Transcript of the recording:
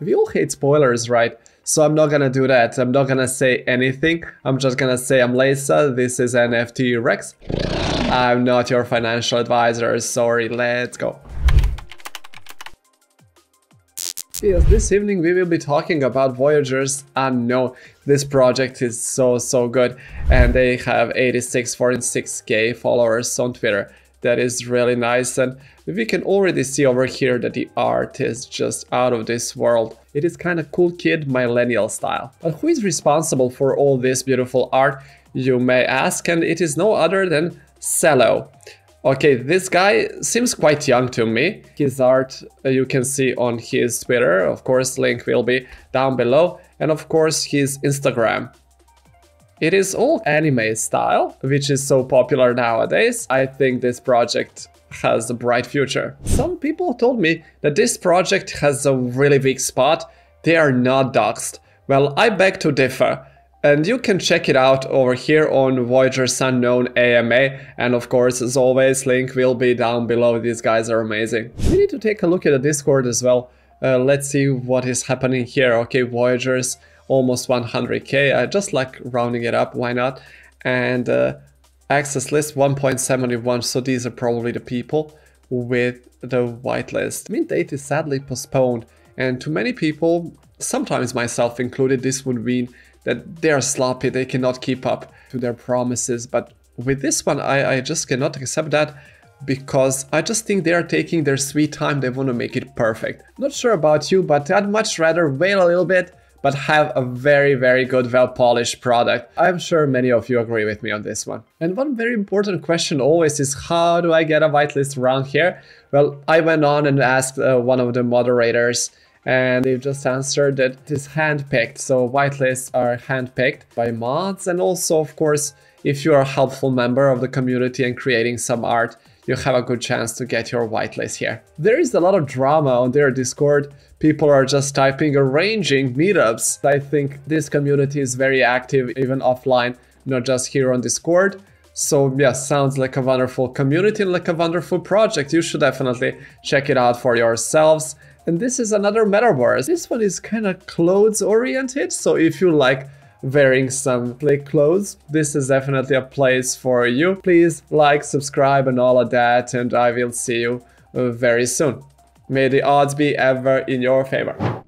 We all hate spoilers, right? So I'm not gonna do that. I'm not gonna say anything. I'm just gonna say I'm Lisa, this is NFT Rex. I'm not your financial advisor, sorry, let's go. Yes, this evening we will be talking about Voyagers. And no, this project is so good, and they have 86.6k followers on Twitter. That is really nice, and we can already see over here that the art is just out of this world. It is kind of cool kid millennial style. But who is responsible for all this beautiful art, you may ask, and it is no other than Cello. Okay, this guy seems quite young to me. His art you can see on his Twitter, of course link will be down below, and of course his Instagram. It is all anime style, which is so popular nowadays. I think this project has a bright future. Some people told me that this project has a really weak spot. They are not doxed. Well, I beg to differ. And you can check it out over here on Voyagers Unknown AMA, and of course, as always, link will be down below. These guys are amazing. We need to take a look at the Discord as well. Let's see what is happening here. Okay, Voyagers, almost 100k. I just like rounding it up, why not? And access list 1.71, so these are probably the people with the whitelist. Mint date is sadly postponed, and to many people, sometimes myself included, this would mean that they are sloppy, they cannot keep up to their promises. But with this one, I just cannot accept that, because I just think they are taking their sweet time, they want to make it perfect. Not sure about you, but I'd much rather wait a little bit, but have a very good, well-polished product. I'm sure many of you agree with me on this one. And one very important question always is, how do I get a whitelist around here? Well, I went on and asked one of the moderators, and they just answered that it is handpicked. So whitelists are handpicked by mods, and also, of course, if you are a helpful member of the community and creating some art, you have a good chance to get your whitelist here. There is a lot of drama on their Discord. People are just typing arranging meetups. I think this community is very active even offline, not just here on Discord. So yeah, sounds like a wonderful community and like a wonderful project. You should definitely check it out for yourselves. And this is another metaverse. This one is kind of clothes oriented, so if you like wearing some slick clothes, this is definitely a place for you. Please like, subscribe and all of that, and I will see you very soon. May the odds be ever in your favor.